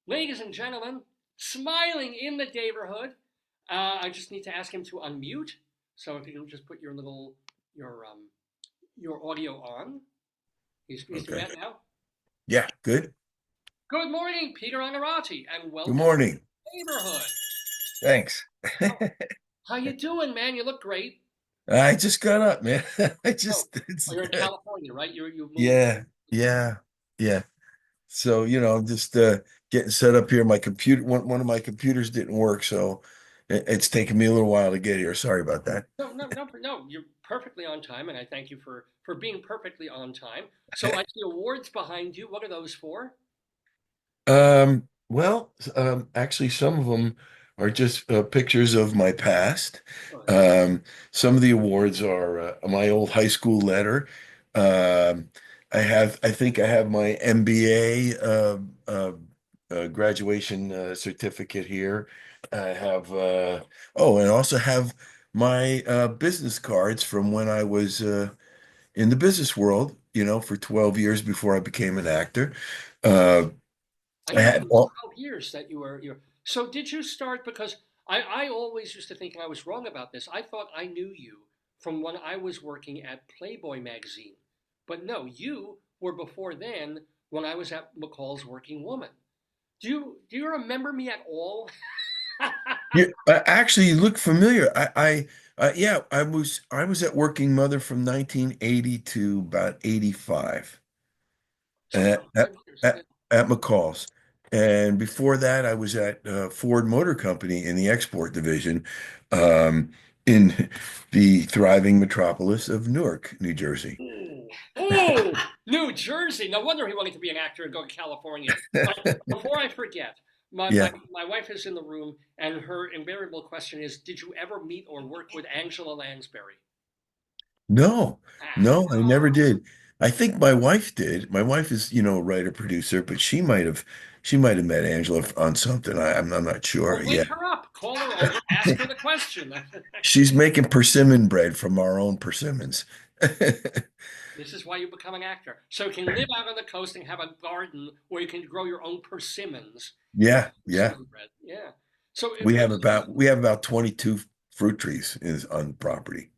Ladies and gentlemen, smiling in the neighborhood. I just need to ask him to unmute. So if you can just put your your audio on. He's doing Okay. that now. Yeah, good. Good morning, Peter Onorati, and Good welcome to morning. the neighborhood. Thanks. How, how you doing, man? You look great. I just got up, man. I Oh, just it's you're in California, right? You moved. yeah, yeah, yeah. So, I'm just getting set up here. My computer one of my computers didn't work, so it's taken me a little while to get here. Sorry about that. No. You're perfectly on time, and I thank you for being perfectly on time. So I see awards behind you. What are those for? Actually, some of them are just pictures of my past. Oh, that's great. Um, some of the awards are my old high school letter. Um, I think I have my MBA graduation certificate here. I have, and I also have my business cards from when I was in the business world, for 12 years before I became an actor. Uh, I I didn't know had it was all, 12 years that you were. So did you start because I always used to think I was wrong about this. I thought I knew you from when I was working at Playboy magazine. But no, you were before then when I was at McCall's Working Woman. Do you remember me at all? actually, you look familiar. Yeah, I was at Working Mother from 1980 to about 85 So at, at, 25 years. Yeah. at, at McCall's. And before that, I was at Ford Motor Company in the export division um, in the thriving metropolis of Newark, New Jersey. Ooh, ooh, New Jersey. No wonder he wanted to be an actor and go to California. But before I forget, my, my, Yeah. my wife is in the room, and her invariable question is, did you ever meet or work with Angela Lansbury? No, Ah, no, I never did. I think my wife did. My wife is, a writer producer, but she might have met Angela on something. I'm not sure. well, Yeah. wake her up. Call her and ask her the question. She's making persimmon bread from our own persimmons. This is why you become an actor. So you can live out on the coast and have a garden where you can grow your own persimmons and make Yeah, yeah. persimmon bread. Yeah. So it We have was about we have about 22 fruit trees is on the property.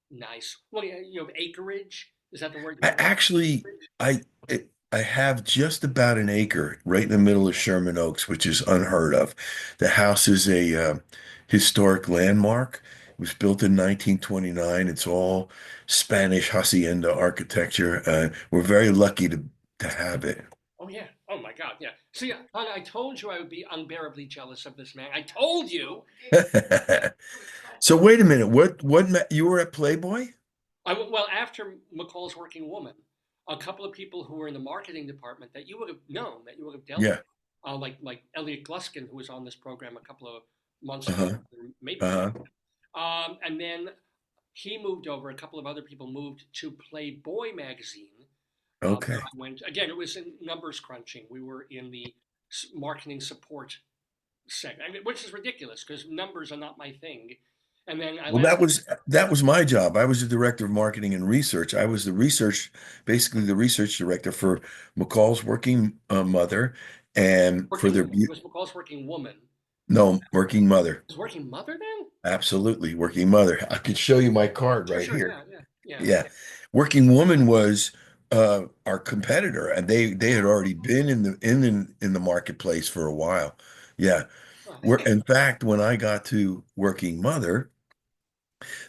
nice. Well, you have acreage. Is that the word I you're looking actually for? I have just about an acre right in the middle of Sherman Oaks, which is unheard of. The house is a historic landmark. It was built in 1929. It's all Spanish hacienda architecture. We're very lucky to have it. Oh yeah. Oh my God. Yeah. See, hon, I told you I would be unbearably jealous of this man. I told you. So wait a minute. You were at Playboy? Well, after McCall's Working Woman, a couple of people who were in the marketing department that you would have known, that you would have dealt with, Yeah. like Elliot Gluskin, who was on this program a couple of months ago, Uh-huh. maybe a Uh-huh. year. And then he moved over. A couple of other people moved to Playboy magazine, where Okay. I went. Again, it was in numbers crunching. We were in the marketing support segment, I mean, which is ridiculous because numbers are not my thing. And then I Well, left. that was my job. I was the director of marketing and research. I was basically the research director for McCall's Working Mother, and for Working, it was McCall's Working Woman. no, Working Mother. Was Working Mother then? Absolutely, Working Mother. I could show you my card Sure, right sure, here. yeah. Yeah, Working Woman was our competitor, and they had already been in the marketplace for a while. Yeah, Oh, in fact, when I got to Working Mother,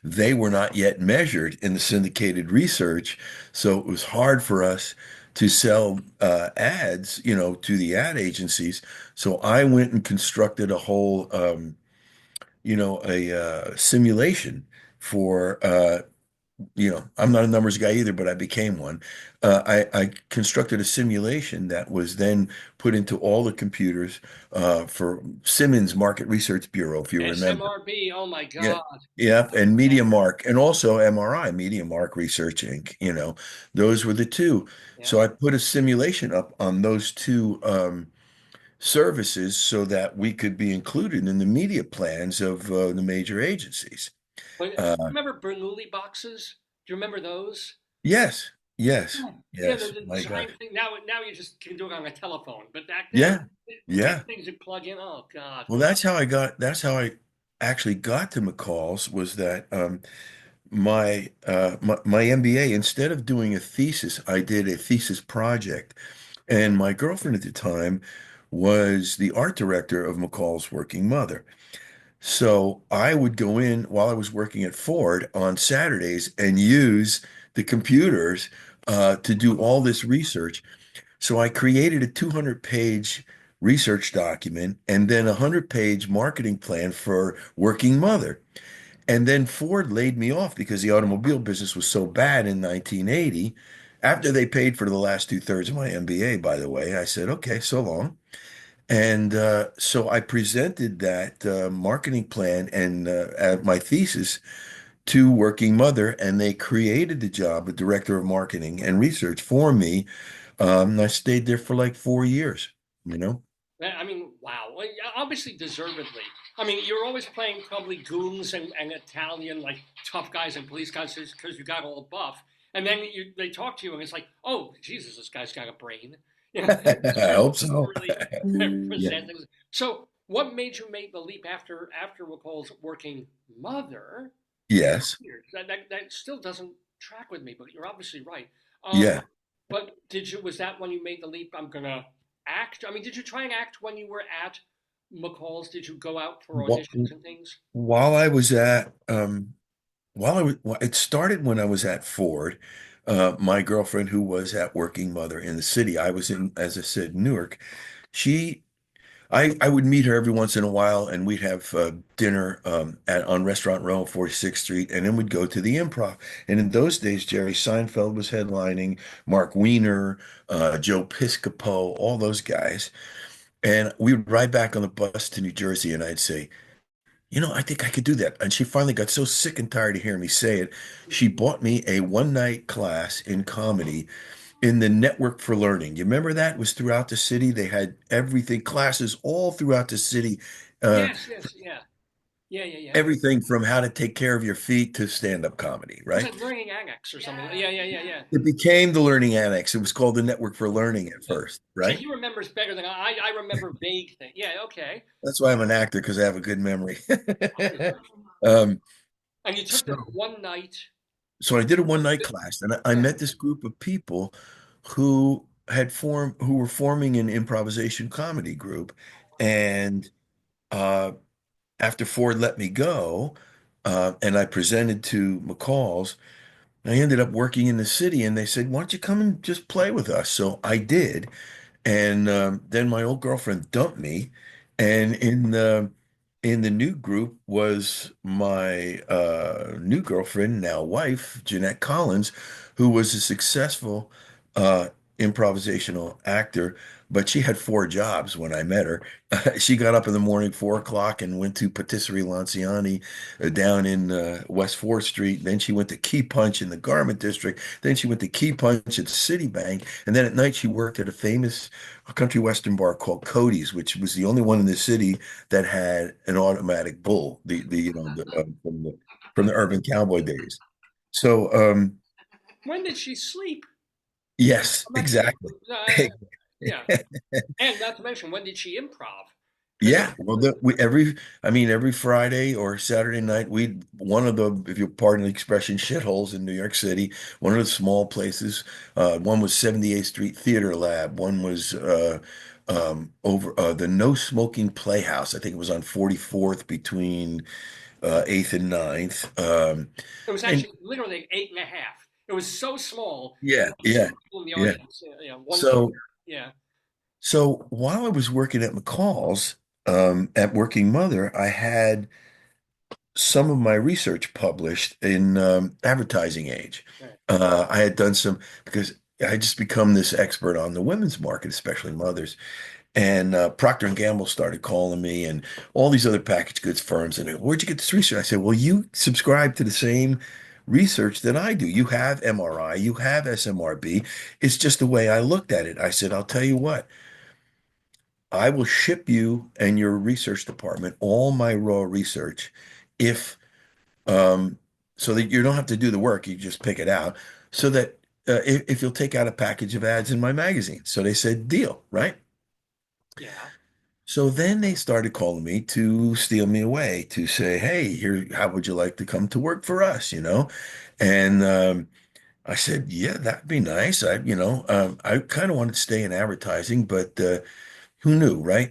they were not yet measured in the syndicated research, so it was hard for us to sell ads, to the ad agencies. So I went and constructed a whole, a simulation for I'm not a numbers guy either, but I became one. I constructed a simulation that was then put into all the computers for Simmons Market Research Bureau, if you remember. SMRB. Oh my Yeah. God. Yep. And Yeah, MediaMark and also MRI, MediaMark Research Inc. Those were the two. yeah. So I put a simulation up on those two services so that we could be included in the media plans of the major agencies. But do you Uh, remember Bernoulli boxes? Do you remember those? yes, yes, Yeah. Yeah, yes. the My God. giant thing. Now you just can do it on a telephone. But back then, Yeah. Yeah. things you plug in. Oh God. Well, that's how I actually got to McCall's was that my MBA, instead of doing a thesis, I did a thesis project. And my girlfriend at the time was the art director of McCall's Working Mother. So I would go in while I was working at Ford on Saturdays and use the computers to do all this research. So I created a 200-page research document and then a 100-page marketing plan for Working Mother. And then Ford laid me off because the automobile business was so bad in 1980. After they paid for the last two-thirds of my MBA, by the way, I said, okay, so long. And so I presented that marketing plan and my thesis to Working Mother, and they created the job of director of marketing and research for me. And I stayed there for like 4 years, you know? I mean, wow. Well, yeah, obviously, deservedly. I mean, you're always playing probably goons and Italian, like tough guys and police guys because you got all buff. And then they talk to you, and it's like, oh, Jesus, this guy's got a brain. You know, I hope so. really Yeah. present things. So, what made you make the leap after McCall's Working Mother? Yes. Weird. That still doesn't track with me, but you're obviously right. Yeah. But was that when you made the leap? I'm gonna act. I mean, did you try and act when you were at McCall's? Did you go out for Wh- auditions and things? While I was at, it started when I was at Ford. My girlfriend, who was at Working Mother in the city, I was in, as I said, Newark. She I would meet her every once in a while, and we'd have dinner on Restaurant Row, 46th Street, and then we'd go to the Improv. And in those days, Jerry Seinfeld was headlining, Mark Weiner, Joe Piscopo, all those guys. And we would ride back on the bus to New Jersey, and I'd say, I think I could do that. And she finally got so sick and tired of hearing me say it, she bought me a one-night class in comedy in the Network for Learning. You remember that? It was throughout the city. They had everything, classes all throughout the city. Uh, Yes, yes, yeah, yeah, yeah, yeah. Everything from how to take care of your feet to stand-up comedy, It was right? like Learning Annex or something. Yeah, yeah, yeah, yeah. It became the Learning Annex. It was called the Network for Learning at Yeah. first, See, right? he remembers better than I remember vague things. Yeah, okay. That's why I'm an actor because I have a good memory. Um, And you took this so, one night. so I did a one-night class, and I Yeah. met this group of people who were forming an improvisation comedy group, and uh, after Ford let me go, and I presented to McCall's, I ended up working in the city, and they said, "Why don't you come and just play with us?" So I did, and then my old girlfriend dumped me, and in the new group was my new girlfriend, now wife, Jeanette Collins, who was a successful uh, improvisational actor, but she had four jobs when I met her. She got up in the morning, 4 o'clock, and went to Patisserie Lanciani down in West 4th Street. Then she went to Key Punch in the Garment District. Then she went to Key Punch at Citibank. And then at night, she worked at a famous country western bar called Cody's, which was the only one in the city that had an automatic bull, from the Urban Cowboy days. So, When did she sleep? yes, I'm actually, exactly. yeah. And not to mention, when did she improv? Because Yeah, well, every Friday or Saturday night, one of the, if you pardon the expression, shitholes in New York City, one of the small places, one was 78th Street Theater Lab, one was over the No Smoking Playhouse. I think it was on 44th between 8th and Ninth. it was And actually literally 8.5. It was so small. yeah, Two yeah, people in the yeah. audience. One chair. So, Yeah. so while I was working at McCall's, at Working Mother, I had some of my research published in Advertising Age. Right. I had done some because I just become this expert on the women's market, especially mothers. And Procter and Gamble started calling me, and all these other packaged goods firms. And where'd you get this research? I said, well, you subscribe to the same research that I do. You have MRI, you have SMRB. It's just the way I looked at it. I said, I'll tell you what. I will ship you and your research department all my raw research if um, so that you don't have to do the work, you just pick it out, so that if you'll take out a package of ads in my magazine. So they said, deal, right? Yeah. So then they started calling me to steal me away to say, hey, here, how would you like to come to work for us, you know? And I said, yeah, that'd be nice. I kind of wanted to stay in advertising, but who knew, right?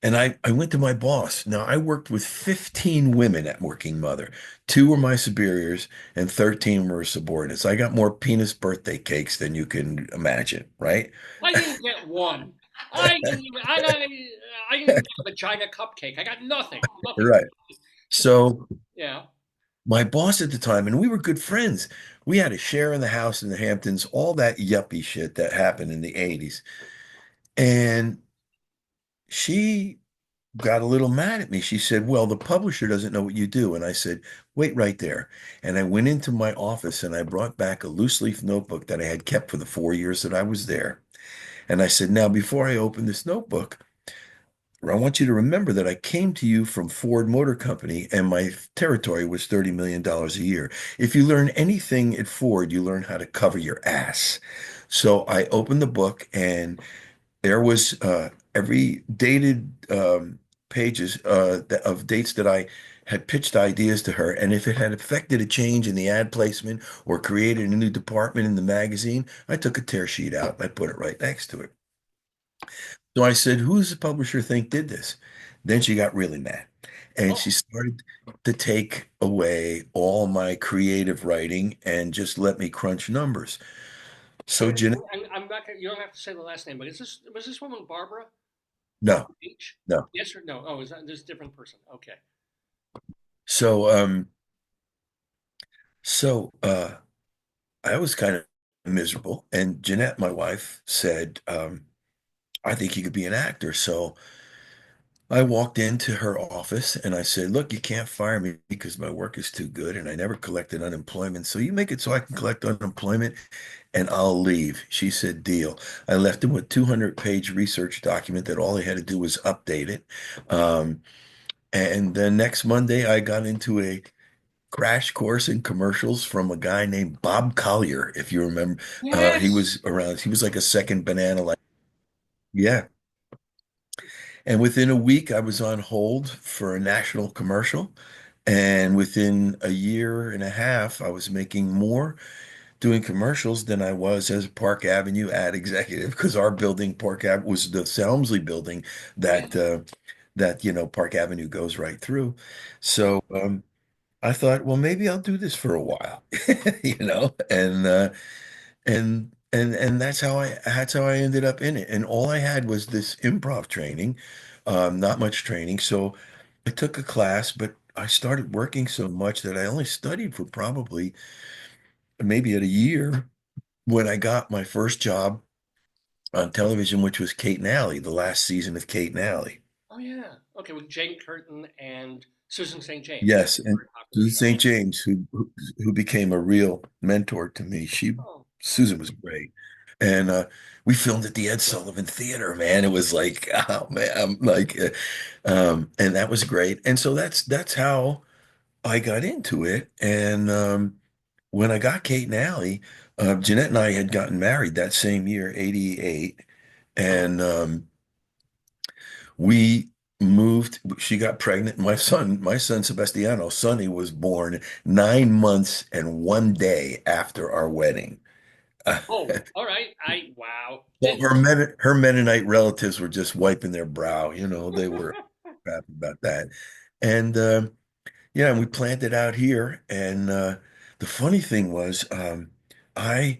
And I went to my boss. Now, I worked with 15 women at Working Mother. Two were my superiors and 13 were subordinates. I got more penis birthday cakes than you can imagine, right? I didn't get one. I didn't even get a vagina cupcake. I got nothing. Nothing. Right. So Yeah. my boss at the time, and we were good friends. We had a share in the house in the Hamptons, all that yuppie shit that happened in the 80s. And she got a little mad at me. She said, well, the publisher doesn't know what you do. And I said, wait right there. And I went into my office and I brought back a loose leaf notebook that I had kept for the 4 years that I was there. And I said, now, before I open this notebook, I want you to remember that I came to you from Ford Motor Company and my territory was $30 million a year. If you learn anything at Ford, you learn how to cover your ass. So I opened the book and there was every dated pages of dates that I had pitched ideas to her. And if it had affected a change in the ad placement or created a new department in the magazine, I took a tear sheet out and I put it right next to it. So I said, who's the publisher think did this? Then she got really mad. And she Oh, started to take away all my creative writing and just let me crunch numbers. wait, So wait, Jeanette, I'm not gonna, you don't have to say the last name, but was this woman Barbara? no, Barbara Beach? no. Yes or no? Oh, is that this different person? Okay. So so I was kind of miserable. And Jeanette, my wife, said, I think you could be an actor. So I walked into her office and I said, look, you can't fire me because my work is too good and I never collected unemployment. So you make it so I can collect unemployment and I'll leave. She said, deal. I left him with 200-page research document that all I had to do was update it. Um, and then next Monday, I got into a crash course in commercials from a guy named Bob Collier, if you remember. He Yes. was around, he was like a second banana. Like, yeah. And within a week, I was on hold for a national commercial. And within a year and a half, I was making more doing commercials than I was as a Park Avenue ad executive because our building, Park Ave, was the Selmsley building Yeah. that Park Avenue goes right through. So I thought, well, maybe I'll do this for a while, and that's how I ended up in it. And all I had was this improv training, not much training. So I took a class, but I started working so much that I only studied for probably maybe at a year when I got my first job on television, which was Kate and Alley, the last season of Kate and Alley. Oh yeah. Okay, with Jane Curtin and Susan St. James. Yes, and Very popular Susan show. St. James, who became a real mentor to me. Oh. Susan was great. And we filmed at the Ed Sullivan Theater, man. It was like, oh man, I'm like, and that was great. And so that's how I got into it. And when I got Kate and Allie, Jeanette and I had gotten married that same year, 88. And we moved, she got pregnant. My son Sebastiano, Sonny, was born 9 months and one day after our wedding. Oh, all right. Wow. Well, her Mennonite relatives were just wiping their brow. They were happy about that. And yeah, and we planted out here. And the funny thing was, I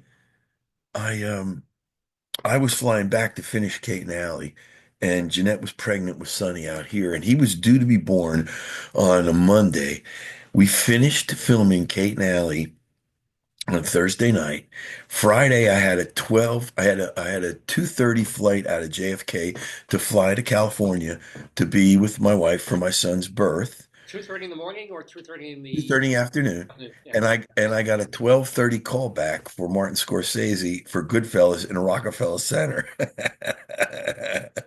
I I was flying back to finish Kate and Allie, and Jeanette was pregnant with Sonny out here, and he was due to be born on a Monday. We finished filming Kate and Allie on Thursday night. Friday, I had a 2:30 flight out of JFK to fly to California to be with my wife for my son's birth. 2:30 in the morning or 2:30 in the 2:30 afternoon. afternoon? Yeah. And I got a 12:30 call back for Martin Scorsese for Goodfellas in Rockefeller Center.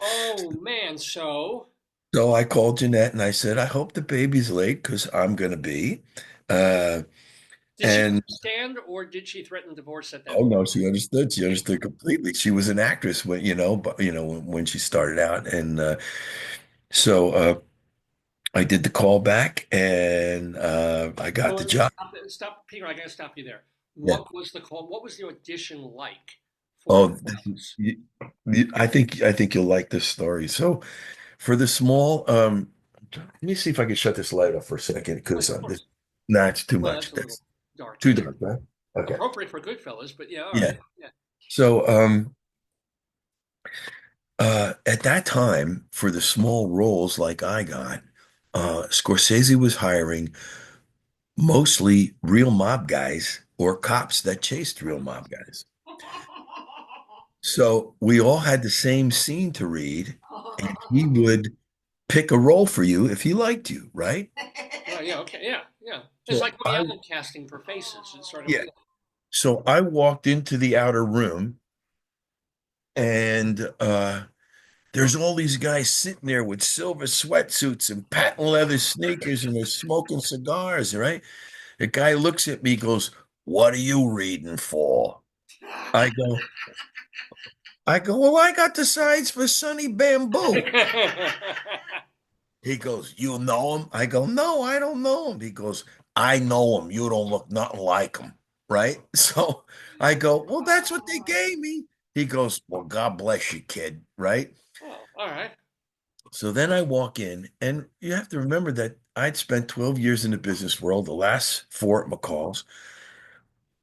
Oh man, so So I called Jeanette and I said, I hope the baby's late because I'm gonna be. Uh, Did she And understand, or did she threaten divorce at that oh point? no, she understood. She understood completely. She was an actress when, but when she started out. And so I did the call back and I got the Well, job. stop, Peter. I gotta stop you there. Yeah. What was the call? What was the audition like for Oh, Goodfellas? I think you'll like this story. So for the small, let me see if I can shut this light off for a second because Of course. nah, it's too Well, much. that's a little That's dark. too Yeah, dark, right? Okay. appropriate for Goodfellas, but yeah, all Yeah. right. Yeah. So at that time, for the small roles like I got, Scorsese was hiring mostly real mob guys or cops that chased real mob guys. So we all had the same scene to read, and he would pick a role for you if he liked you, right? Well, yeah. Okay. Yeah. Yeah. It's So like Woody I, Allen casting for Faces. It's sort of yeah. So I walked into the outer room, and there's all these guys sitting there with silver sweatsuits and patent leather sneakers, and they're smoking cigars, right? The guy looks at me, goes, "What are you reading for?" I go, well, I got the sides for Sunny Bamboo. He goes, "You know him?" I go, "No, I don't know him." He goes, "I know him. You don't look nothing like him." Right? So I go, "Well, that's what they gave me." He goes, "Well, God bless you, kid." Right? Oh, all right. So then I walk in, and you have to remember that I'd spent 12 years in the business world, the last four at McCall's.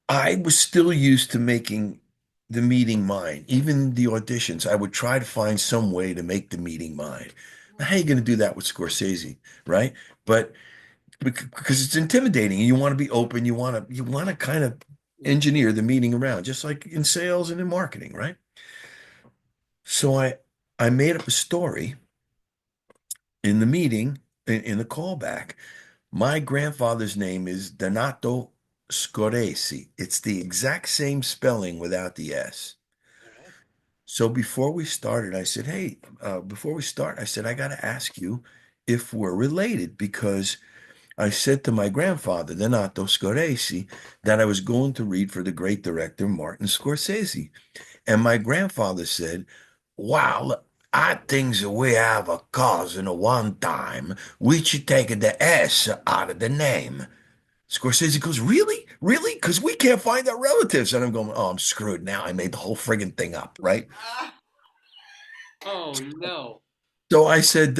I was still used to making the meeting mine. Even the auditions, I would try to find some way to make the meeting mine. Now, how are you going to do that with Scorsese, right? But because it's intimidating, you want to be open, you want to kind of Yeah. engineer the meeting around, just like in sales and in marketing, right? So I made up a story in the meeting, in the callback. My grandfather's name is Donato Scorsese. It's the exact same spelling without the S. All right. So before we started, I said, "Hey, before we start," I said, "I got to ask you if we're related because I said to my grandfather, Donato Scorsese, that I was going to read for the great director Martin Scorsese." And my grandfather said, "Well, I think that we have a cousin at one time. We should take the S out of the name." Scorsese goes, "Really? Really? Because we can't find our relatives." And I'm going, "Oh, I'm screwed now. I made the whole friggin' thing up, right?" Oh no. So I said,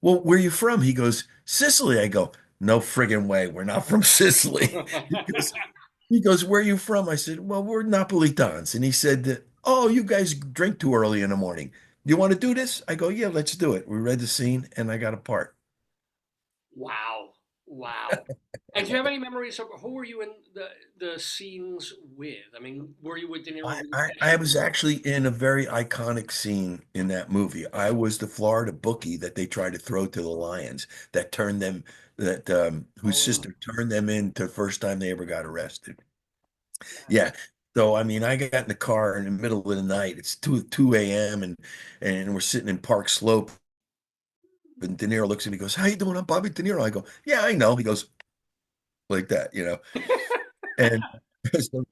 "Well, where are you from?" He goes, "Sicily." I go, "No friggin' way. We're not from Sicily." He goes, "Where are you from?" I said, "Well, we're Napolitans." And he said, "Oh, you guys drink too early in the morning. You want to do this?" I go, "Yeah, let's do it." We read the scene and I got a part. Wow. Wow. And do you have any memories of who were you in the scenes with? I mean, were you with DeNiro? I, Were you I, I Pesci? was actually in a very iconic scene in that movie. I was the Florida bookie that they tried to throw to the Lions that turned them that whose Oh, sister turned them in the first time they ever got arrested. wow. Yeah. So I mean, I got in the car in the middle of the night. It's 2 a.m. and we're sitting in Park Slope. And De Niro looks at me, and goes, "How you doing? I'm Bobby De Niro." I go, "Yeah, I know." He goes like that. And so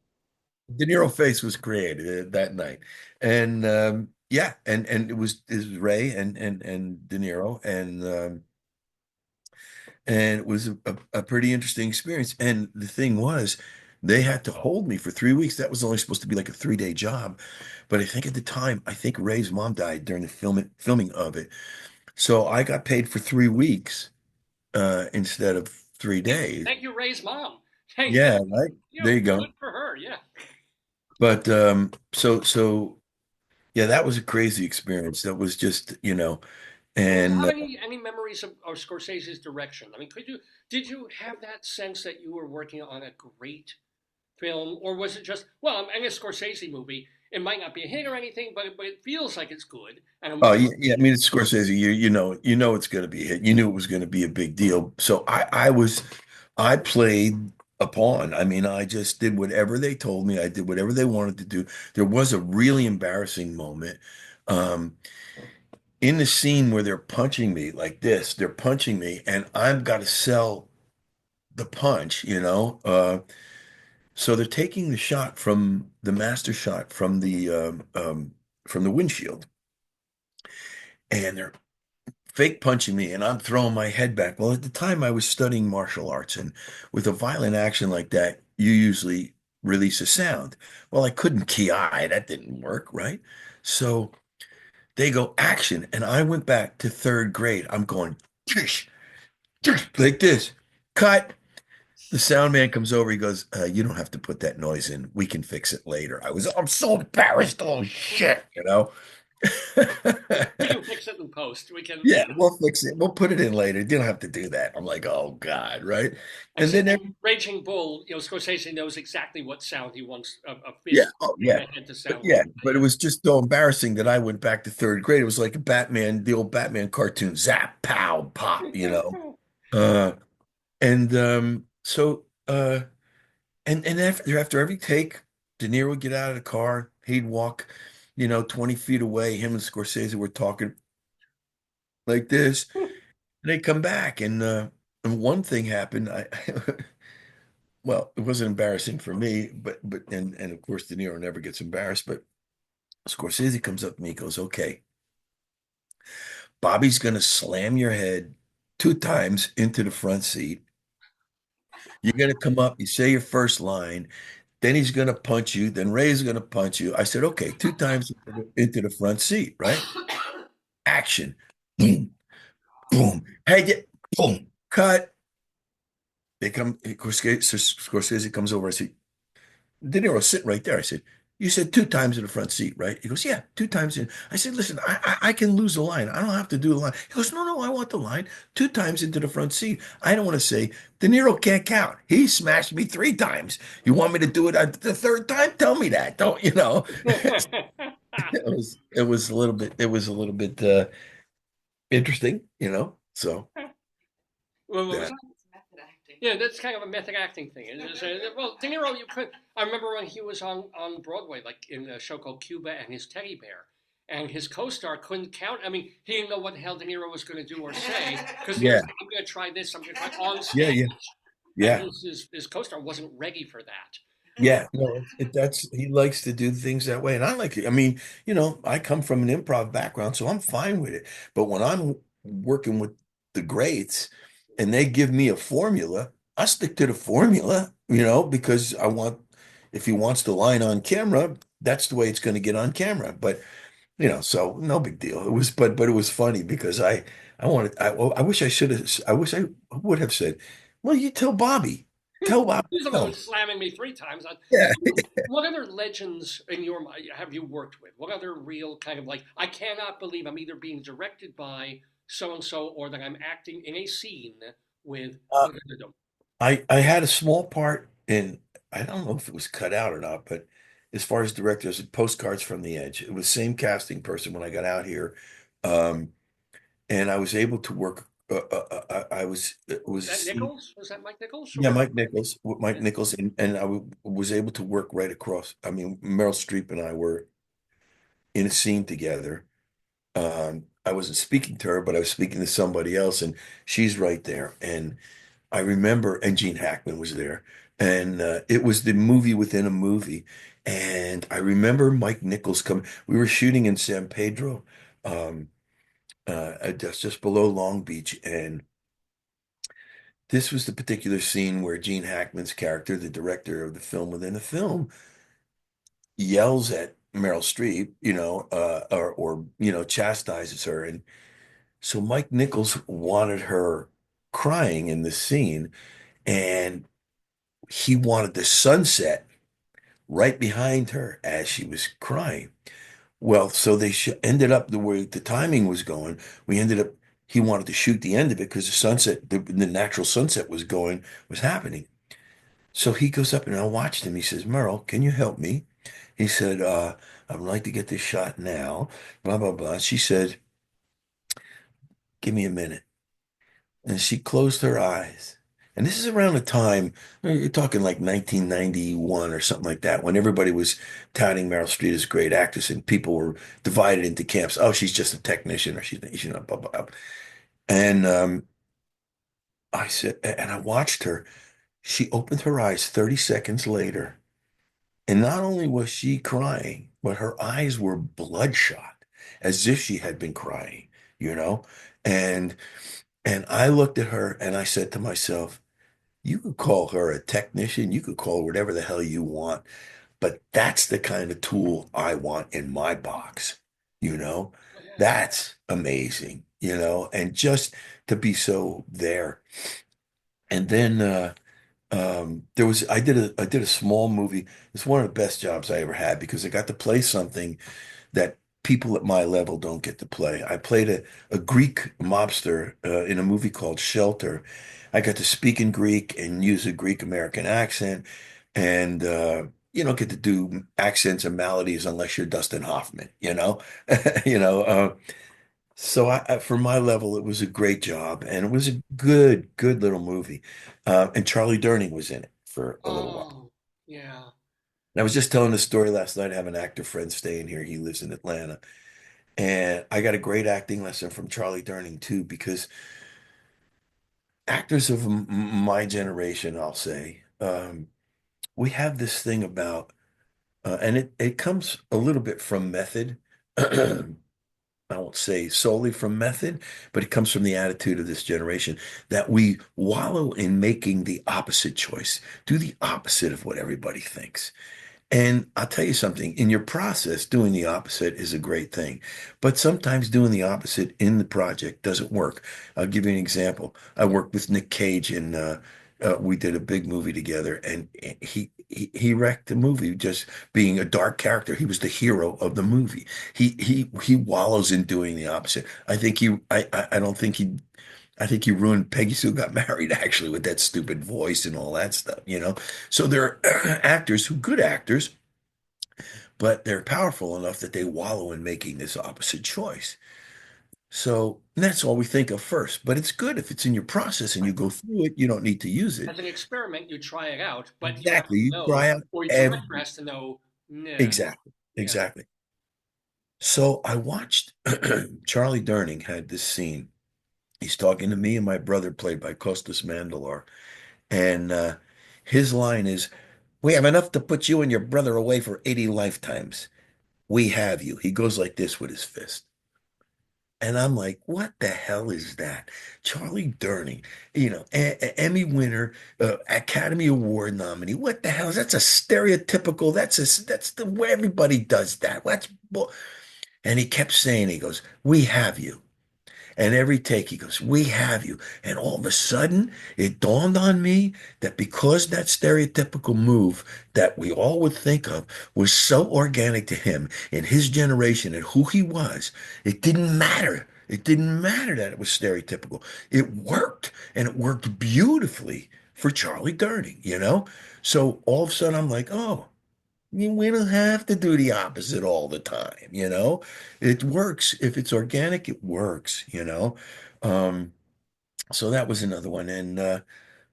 De Niro face was created that night, and yeah, and it was Ray and De Niro, and it was a pretty interesting experience. And the thing was, they had to hold me for 3 weeks. That was only supposed to be like a 3-day job, but I think at the time, I think Ray's mom died during the filming of it, so I got paid for 3 weeks instead of three days. Thank you, Ray's mom. Thank Yeah, right. you. There you Good go. for her. Yeah. But so yeah, that was a crazy experience. That was just, And do you and have any memories of Scorsese's direction? I mean, did you have that sense that you were working on a great film, or was it just, well, I'm in a Scorsese movie. It might not be a hit or anything, but it feels like it's good, and I'm oh looking. yeah, yeah, I mean it's Scorsese. You know it's going to be a hit. You knew it was going to be a big deal. So I played a pawn. I mean, I just did whatever they told me. I did whatever they wanted to do. There was a really embarrassing moment. Um, in the scene where they're punching me like this, they're punching me, and I've got to sell the punch, you know. So they're taking the shot from the master shot from the windshield, and they're fake punching me, and I'm throwing my head back. Well, at the time, I was studying martial arts, and with a violent action like that, you usually release a sound. Well, I couldn't ki, that didn't work, right? So they go action, and I went back to third grade. I'm going like this. Cut. The sound man comes over. He goes, "You don't have to put that noise in. We can fix it later." I'm so embarrassed. Oh shit, you know. We can fix it in post. We can, Yeah, we'll fix it. We'll put it in later. You don't have to do that. I'm like, oh God, right? And And so, then and Raging Bull, Scorsese knows exactly what sound he wants a yeah, fist oh in yeah. the head to But sound yeah, like. but it was just so embarrassing that I went back to third grade. It was like a Batman, the old Batman cartoon, zap, pow, pop, you know. Yeah. Uh and so and after every take, De Niro would get out of the car, he'd walk, 20 feet away. Him and Scorsese were talking like this. And they come back and one thing happened. I well, it wasn't embarrassing for me, but and of course De Niro never gets embarrassed, but Scorsese comes up to me, he goes, "Okay, Bobby's gonna slam your head 2 times into the front seat. You're gonna come up, you say your first line, then he's gonna punch you, then Ray's gonna punch you." I said, "Okay, 2 times into the front seat, right? Action. Boom, boom. Hey, boom, cut." They come, Scorsese comes over. I say, De Niro's sitting right there. I said, "You said 2 times in the front seat, right?" He goes, "Yeah, 2 times in." I said, "Listen, I can lose the line. I don't have to do the line." He goes, "No, no, I want the line. 2 times into the front seat. I don't want to say, De Niro can't count. He smashed me 3 times. You want me to do it the third time? Tell me that. Don't, you know?" It was a little bit, interesting, you know? So, What was yeah. that? Yeah, that's kind of a method acting thing. Well, De Niro, you could. I remember when he was on Broadway, like in a show called Cuba and His Teddy Bear, and his co-star couldn't count. I mean, he didn't know what the hell De Niro was going to do or say because De Niro's Yeah. like, "I'm going to try this. I'm going to try on Yeah. stage," Yeah. and Yeah. his co-star wasn't ready for that. Yeah, no, that's he likes to do things that way, and I like it. I mean, I come from an improv background, so I'm fine with it. But when I'm working with the greats and they give me a formula, I stick to the formula, because if he wants the line on camera, that's the way it's going to get on camera. But so no big deal. But it was funny because I wish I wish I would have said, well, you tell Bobby, tell Bobby, He's the one tell who's him. slamming me 3 times. Yeah. What other legends in your mind have you worked with? What other real kind of like, I cannot believe I'm either being directed by so and so or that I'm acting in a scene with. I had a small part in, I don't know if it was cut out or not, but as far as directors, Postcards from the Edge. It was same casting person when I got out here. And I was able to work. I was it Was was a that scene. Nichols? Was that Mike Nichols Yeah, or? Mike Nichols, with Mike Yeah. Nichols, and I was able to work right across. I mean, Meryl Streep and I were in a scene together. I wasn't speaking to her, but I was speaking to somebody else, and she's right there. And I remember, and Gene Hackman was there, and it was the movie within a movie. And I remember Mike Nichols coming. We were shooting in San Pedro, just below Long Beach, and this was the particular scene where Gene Hackman's character, the director of the film within the film, yells at Meryl Streep, or chastises her, and so Mike Nichols wanted her crying in the scene, and he wanted the sunset right behind her as she was crying. Well, so they ended up the way the timing was going. We ended up, he wanted to shoot the end of it because the sunset, the natural sunset was happening. So he goes up and I watched him. He says, "Merle, can you help me?" He said, "I'd like to get this shot now, blah, blah, blah." She said, "Give me a minute." And she closed her eyes. And this is around the time, you're talking like 1991 or something like that, when everybody was touting Meryl Streep as a great actress and people were divided into camps. Oh, she's just a technician or she's not, blah, blah, blah. And I said, and I watched her. She opened her eyes 30 seconds later, and not only was she crying, but her eyes were bloodshot, as if she had been crying, you know? And and I looked at her and I said to myself, you could call her a technician, you could call her whatever the hell you want, but that's the kind of tool I want in my box, you know? Yeah. That's amazing, and just to be so there. And then there was I did a small movie. It's one of the best jobs I ever had because I got to play something that people at my level don't get to play. I played a Greek mobster in a movie called Shelter. I got to speak in Greek and use a Greek American accent, and you don't get to do accents and melodies unless you're Dustin Hoffman, you know. So for my level, it was a great job, and it was a good little movie. And Charlie Durning was in it for a little while. Oh, yeah. And I was just telling the story last night. I have an actor friend staying here. He lives in Atlanta. And I got a great acting lesson from Charlie Durning too, because actors of my generation, I'll say, we have this thing about, and it comes a little bit from method. I won't say solely from method, but it comes from the attitude of this generation that we wallow in making the opposite choice, do the opposite of what everybody thinks. And I'll tell you something, in your process, doing the opposite is a great thing. But sometimes doing the opposite in the project doesn't work. I'll give you an example. I worked with Nick Cage and we did a big movie together, and he wrecked the movie just being a dark character. He was the hero of the movie. He wallows in doing the opposite. I don't think I think he ruined Peggy Sue Got Married actually with that stupid voice and all that stuff. So there are actors who good actors, but they're powerful enough that they wallow in making this opposite choice. So that's all we think of first. But it's good if it's in your process and you Right. go through it, you don't need to use it. As an experiment, you try it out, but you have Exactly. to You know, try out or your director every has to know, nah, exactly. yeah. Exactly. So I watched Charlie Durning had this scene. He's talking to me and my brother, played by Costas Mandalar. And his line is, we have enough to put you and your brother away for 80 lifetimes. We have you. He goes like this with his fist. And I'm like, what the hell is that? Charlie Durning, Emmy winner, Academy Award nominee. What the hell is that's a stereotypical, that's the way everybody does that. And he kept saying, he goes, we have you. And every take he goes, we have you. And all of a sudden, it dawned on me that because that stereotypical move that we all would think of was so organic to him in his generation and who he was, it didn't matter. It didn't matter that it was stereotypical. It worked, and it worked beautifully for Charlie Durning. So all of a sudden, I'm like, oh, we don't have to do the opposite all the time. It works. If it's organic, it works. Um, so that was another one. And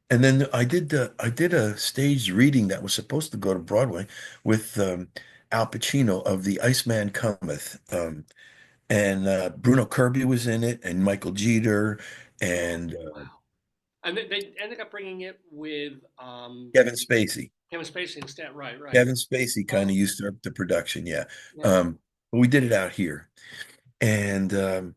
then I did a staged reading that was supposed to go to Broadway with Al Pacino of The Iceman Cometh. And Bruno Kirby was in it, and Michael Jeter, and Wow. And they ended up bringing it with Kevin Spacey. Kevin Spacey instead. Right, right. Kevin Spacey kind Oh, of used the production, yeah. yeah. But we did it out here. And I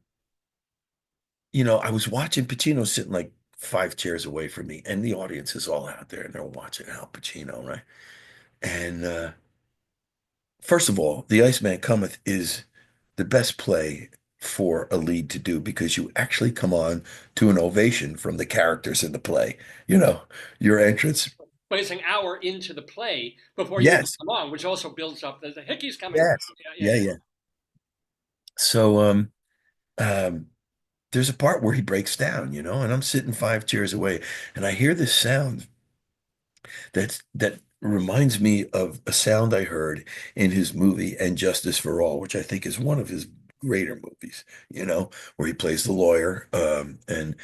was watching Pacino sitting like 5 chairs away from me, and the audience is all out there and they're watching Al Pacino, right? And first of all, The Iceman Cometh is the best play for a lead to do because you actually come on to an ovation from the characters in the play. You know, your entrance. But it's an hour into the play before you even Yes, come on, which also builds up. There's a Hickey's coming. yes, Yeah, yeah, yeah, yeah. So um, there's a part where he breaks down, and I'm sitting 5 chairs away, and I hear this sound that reminds me of a sound I heard in his movie And Justice for All, which I think is one of his greater movies, where he plays the lawyer, and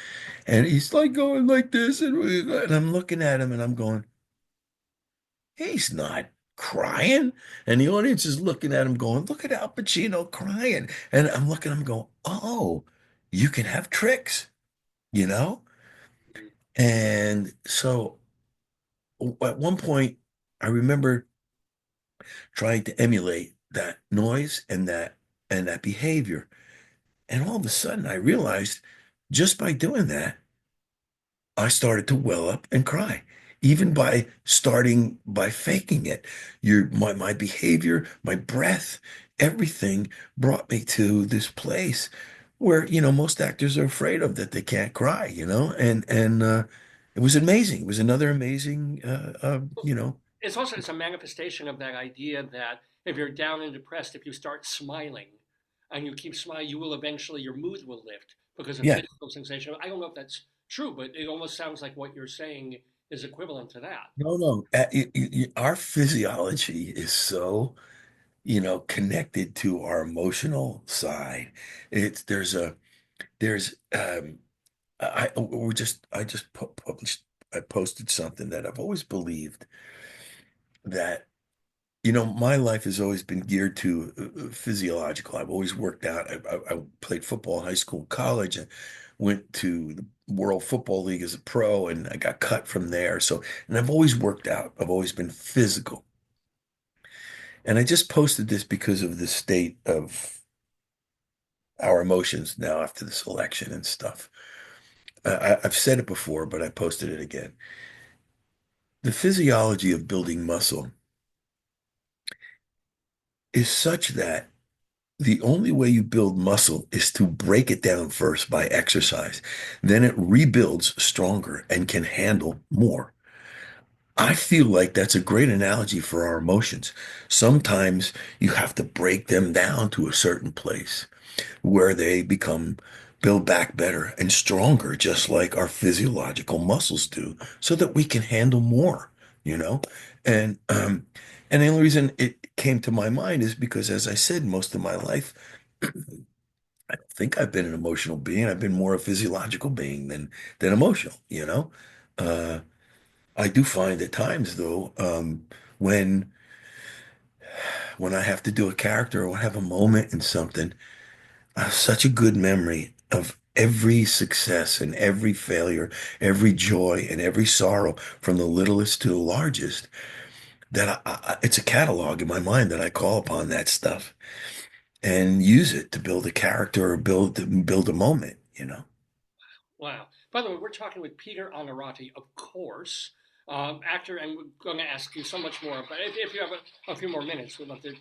he's like going like this, and I'm looking at him and I'm going, he's not crying, and the audience is looking at him going, look at Al Pacino crying, and I'm looking at him going, oh, you can have tricks, you know, yeah. and so. at one point, I remember trying to emulate that noise and that behavior. And all of a sudden I realized just by doing that, I started to well up and cry, even by starting by faking it. My behavior, my breath, everything brought me to this place where, most actors are afraid of that they can't cry, and it was amazing. It was another amazing, It's a manifestation of that idea that if you're down and depressed, if you start smiling and you keep smiling, you will eventually your mood will lift because of yeah. physical sensation. I don't know if that's true, but it almost sounds like what you're saying is equivalent to that. No, no. Our physiology is so, connected to our emotional side. It's there's I just published I posted something that I've always believed that my life has always been geared to physiological. I've always worked out. I played football in high school, college, and went to the World Football League as a pro, and I got cut from there. So, and I've always worked out. I've always been physical. And I just posted this because of the state of our emotions now after this election and stuff. I've said it before, but I posted it again. The physiology of building muscle is such that the only way you build muscle is to break it down first by exercise. Then it rebuilds stronger and can handle more. I feel like that's a great analogy for our emotions. Sometimes you have to break them down to a certain place where they become build back better and stronger, just like our physiological muscles do, so that we can handle more, you know? And and the only reason it came to my mind is because, as I said, most of my life, I don't think I've been an emotional being. I've been more a physiological being than emotional, you know? Uh, I do find at times though, when when I have to do a character or have a moment in something, I have such a good memory of every success and every failure, every joy and every sorrow, from the littlest to the largest, that it's a catalog in my mind that I call upon that stuff and use it to build a character or build a moment, you know. Wow. By the way, we're talking with Peter Onorati, of course, actor, and we're going to ask you so much more. But if you have a few more minutes, we'd love to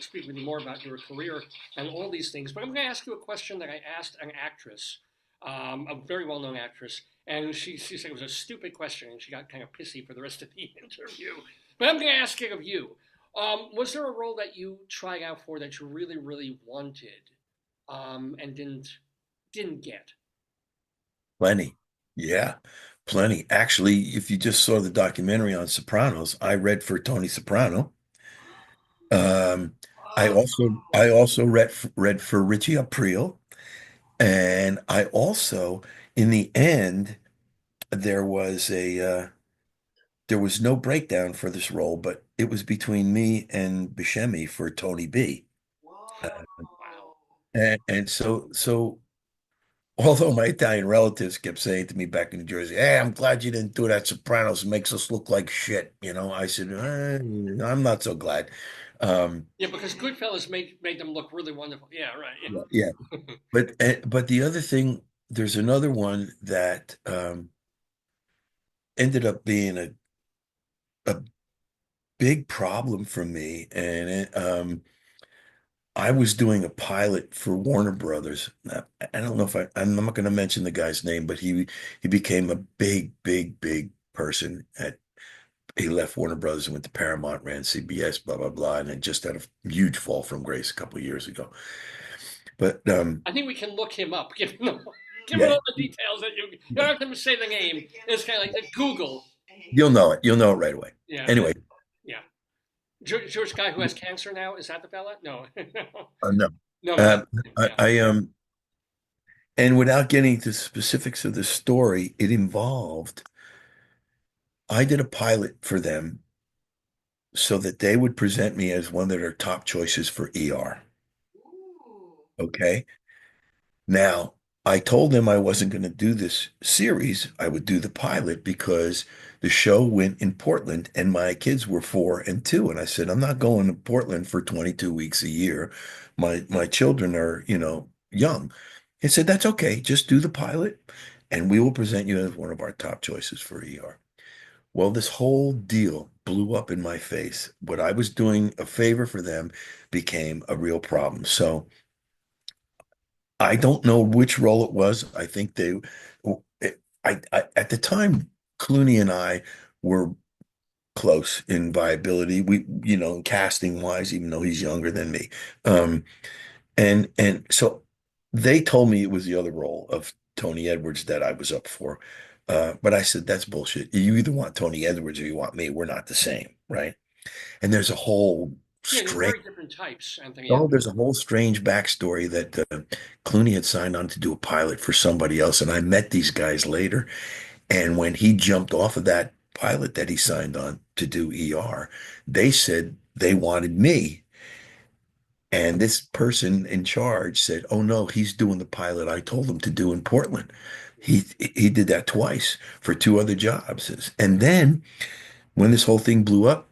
speak with you more about your career and all these things. But I'm going to ask you a question that I asked an actress, a very well known actress, and she said it was a stupid question, and she got kind of pissy for the rest of the interview. But I'm going to ask it of you. Was there a role that you tried out for that you really, really wanted and didn't get? Plenty. Yeah, plenty. Actually, if you just saw the documentary on Sopranos, I read for Tony Soprano. Um, I also read for Richie Aprile, and I also, in the end, there was a there was no breakdown for this role, but it was between me and Buscemi for Tony B. Uh, Wow. and so although my Italian relatives kept saying to me back in New Jersey, "Hey, I'm glad you didn't do that Sopranos. It makes us look like shit." I said, "I'm not so glad." Um, Yeah, because Goodfellas made them look really wonderful. Yeah, yeah, yeah. right. But the other thing, there's another one that ended up being a big problem for me, and I was doing a pilot for Warner Brothers. Now, I don't know if I'm not going to mention the guy's name, but he became a big, big, big person he left Warner Brothers and went to Paramount, ran CBS, blah, blah, blah, and then just had a huge fall from grace a couple of years ago. But I think we can look him up, given yeah, all the details that you don't have to say the name. It's kind of like Google. you'll know it. You'll know it right away. Yeah, Anyway, yeah. Jewish guy who has cancer now. Is that the fella? No, no. no, no. Uh, Yeah. and without getting into specifics of the story, it involved, I did a pilot for them so that they would present me as one of their top choices for ER. Okay. Now, I told them I wasn't going to do this series. I would do the pilot because the show went in Portland and my kids were 4 and 2. And I said, I'm not going to Portland for 22 weeks a year. My children are, young. He said, that's okay. Just do the pilot and we will present you as one of our top choices for ER. Well, this whole deal blew up in my face. What I was doing a favor for them became a real problem. So I don't know which role it was. I think at the time, Clooney and I were close in viability. Casting wise, even though he's younger than me. Um, and so they told me it was the other role of Tony Edwards that I was up for. But I said, that's bullshit. You either want Tony Edwards or you want me. We're not the same, right? And there's a whole Yeah, you're strange very different types, Anthony Oh, Edwards. there's a whole strange backstory that Clooney had signed on to do a pilot for somebody else, and I met these guys later. And when he jumped off of that pilot that he signed on to do ER, they said they wanted me. And this person in charge said, "Oh no, he's doing the pilot I told him to do in Portland." He did that twice for two other jobs. And then when this whole thing blew up,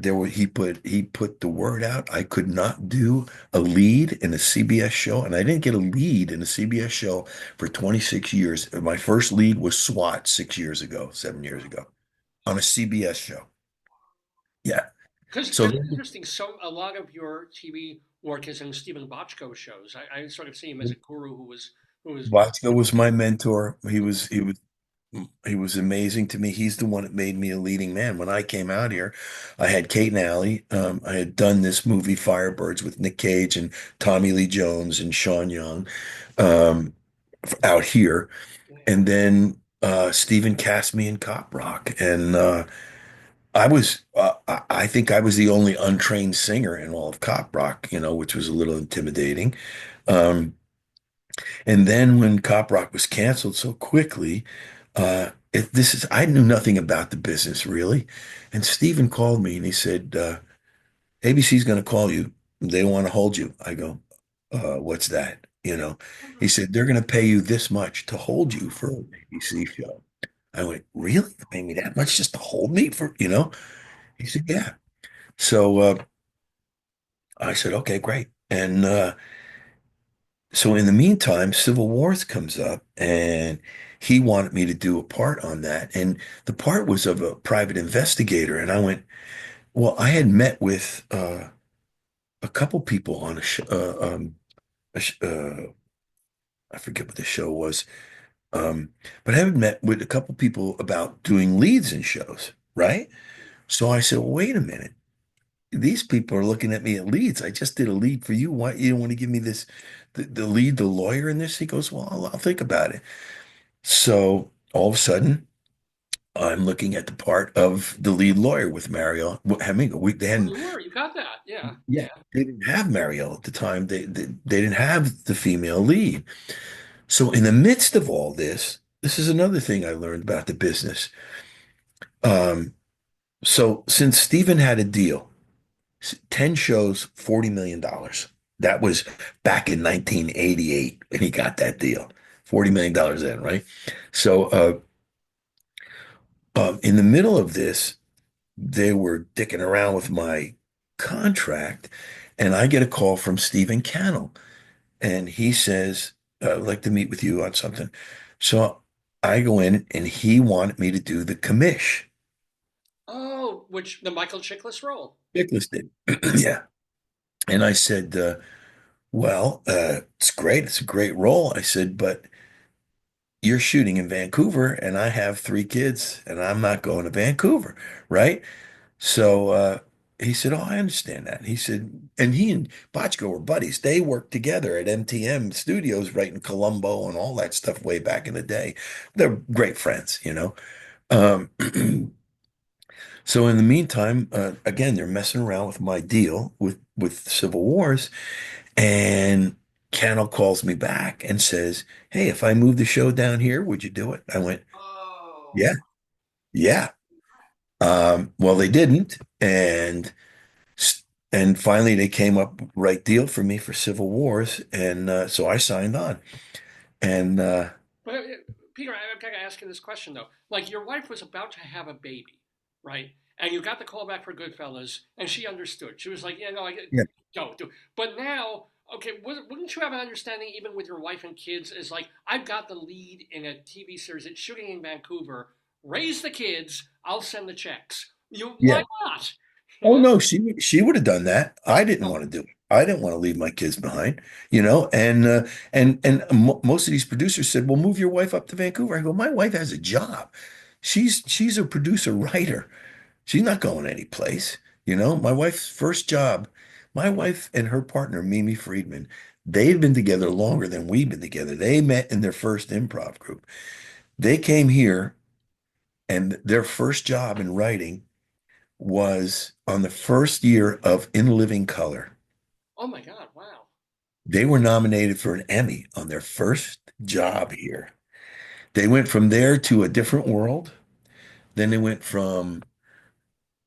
he put the word out. I could not do a lead in a CBS show, and I didn't get a lead in a CBS show for 26 years. My first lead was SWAT 6 years ago, 7 years ago, on a CBS show. Yeah. Because So it's interesting. So a lot of your TV work is in Stephen Bochco shows. I sort of see him as a guru who was. Watsko was my mentor. He was amazing to me. He's the one that made me a leading man. When I came out here, I had Kate and Allie. I had done this movie Firebirds with Nick Cage and Tommy Lee Jones and Sean Young um, out here. And then Stephen cast me in Cop Rock. And I think I was the only untrained singer in all of Cop Rock, which was a little intimidating. Um, and then when Cop Rock was canceled so quickly, I knew nothing about the business really. And Steven called me and he said, ABC's going to call you. They want to hold you. I go, what's that? He said, they're going to pay you this much to hold you for an ABC show. I went, really? They pay me that much just to hold me for? He said, yeah. So I said, okay, great. And so in the meantime, Civil Wars comes up and he wanted me to do a part on that. And the part was of a private investigator. And I went, well, I had met with a couple people on a sh I forget what the show was. But I haven't met with a couple people about doing leads in shows, right? So I said, well, wait a minute. These people are looking at me at leads. I just did a lead for you. Why you don't want to give me this, the lead, the lawyer in this? He goes, well, I'll think about it. So all of a sudden, I'm looking at the part of the lead lawyer with Mariel. Hemingway. They Oh, hadn't, you were. You got that. Yeah. yeah, Yeah. they didn't have Mariel at the time. They didn't have the female lead. So in the midst of all this, this is another thing I learned about the business. Um, so since Stephen had a deal, 10 shows, $40 million. That was back in 1988 when he got that deal. $40 million then, right? So in the middle of this, they were dicking around with my contract, and I get a call from Stephen Cannell, and he says, I'd like to meet with you on something. So I go in, and he wanted me to do the commish. Oh, which the Michael Chiklis role. Nicholas did. Yeah. And I said, well, it's great. It's a great role. I said, but you're shooting in Vancouver, and I have 3 kids, and I'm not going to Vancouver, right? So he said, "Oh, I understand that." He said, and he and Bochco were buddies. They worked together at MTM Studios, right in Colombo and all that stuff way back in the day. They're great friends. Um, so in the meantime, again, they're messing around with my deal with Civil Wars, and Cannell calls me back and says, "Hey, if I move the show down here, would you do it?" I went, Oh. "Yeah, yeah." Well, they didn't, and finally they came up with the right deal for me for Civil Wars, and so I signed on. And But Peter, I've got to ask you this question though. Like your wife was about to have a baby, right? And you got the call back for Goodfellas, and she understood. She was like, "Yeah, no, I get, yeah, don't do." But now, okay, wouldn't you have an understanding even with your wife and kids? Is like, I've got the lead in a TV series that's shooting in Vancouver. Raise the kids. I'll send the checks. Why yeah. not? You Oh know? no, she would have done that. I didn't Oh, want to do it. I didn't want to leave my kids behind, and mo most of these producers said, "Well, move your wife up to Vancouver." I go, "My wife has a job. She's a producer writer. She's not going anyplace." My wife's first job, my wife and her partner, Mimi Friedman, they've been together longer than we've been together. They met in their first improv group. They came here, and their first job in writing was on the first year of In Living Color. oh my God! Wow. They were nominated for an Emmy on their first job here. They went from there to A Different World. Then they went from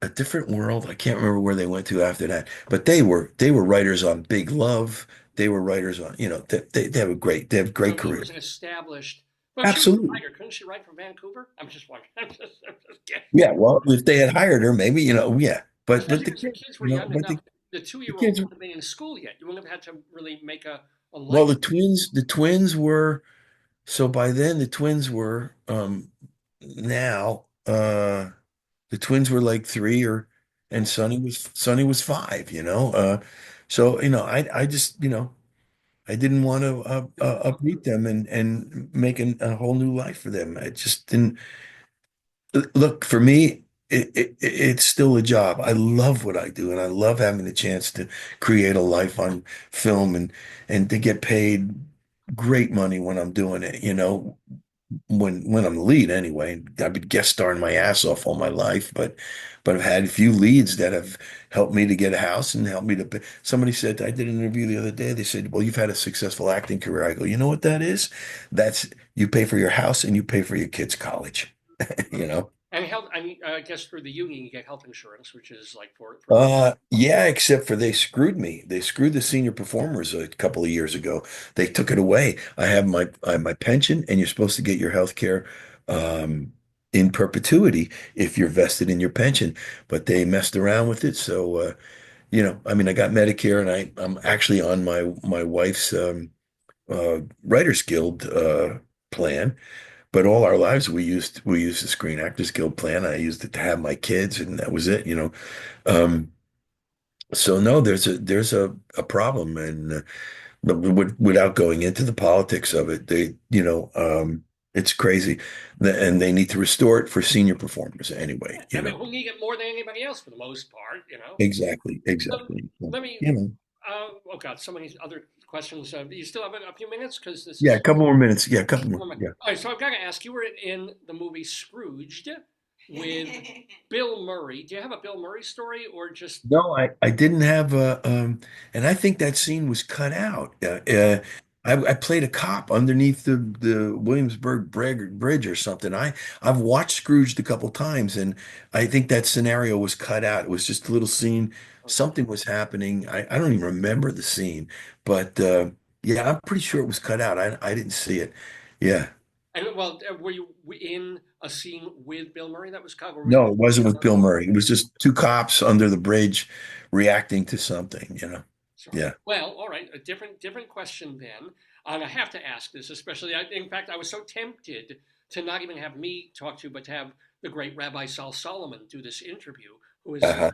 A Different World. I can't remember where they went to after that, but they were writers on Big Love. They were writers on, they have great So he careers. was an established. Well, she was a Absolutely. writer. Couldn't she write from Vancouver? I'm just wondering. I'm just kidding. Yeah. Well, if they had hired her, maybe, yeah. But Especially the because the kid, kids were young but enough. The the two-year-old kids, wouldn't have been in school yet. You wouldn't have had to really make a well, life. the twins were. So by then the twins were now the twins were like three or and Sonny was five, so I just I didn't want to uproot them and make a whole new life for them. I just didn't look for me. It's still a job. I love what I do, and I love having the chance to create a life on film and to get paid great money when I'm doing it. When I'm the lead anyway. I've been guest starring my ass off all my life, but I've had a few leads that have helped me to get a house and helped me to pay. Somebody said, I did an interview the other day. They said, well, you've had a successful acting career. I go, you know what that is? That's you pay for your house and you pay for your kids' college, you know? And health. I mean, I guess through the union you get health insurance, which is like for the. Yeah, except for they screwed me. They screwed the senior performers a couple of years ago. They took it away. I have my pension, and you're supposed to get your health care um, in perpetuity if you're vested in your pension. But they messed around with it. So I mean, I got Medicare, and I'm actually on my wife's Writers Guild plan. But all our lives we used the Screen Actors Guild plan. I used it to have my kids, and that was it. Um, so no, there's a problem, and but without going into the politics of it, it's crazy, and they need to restore it for senior performers anyway. I mean, who need it more than anybody else for the most part, Exactly, Um, exactly. let me. You know, Oh God, so many other questions. Do you still have a few minutes? Because this yeah, a is. couple more minutes. Yeah, a couple more. All Yeah. right, so I've got to ask. You were in the movie Scrooged with Bill Murray. Do you have a Bill Murray story or just? No, I didn't have and I think that scene was cut out. I played a cop underneath the Williamsburg Bridge or something. I've watched Scrooged a couple times, and I think that scenario was cut out. It was just a little scene. Okay. Something was happening. I don't even remember the scene, but yeah, I'm pretty sure it was cut out. I didn't see it. Yeah. And well, were you in a scene with Bill Murray that was cut, or was No, it wasn't with Bill Murray. It was just two cops under the bridge reacting to something. sorry? Yeah. Well, all right, a different question then. And I have to ask this, especially. In fact, I was so tempted to not even have me talk to, but to have the great Rabbi Sal Solomon do this interview, who is Uh-huh.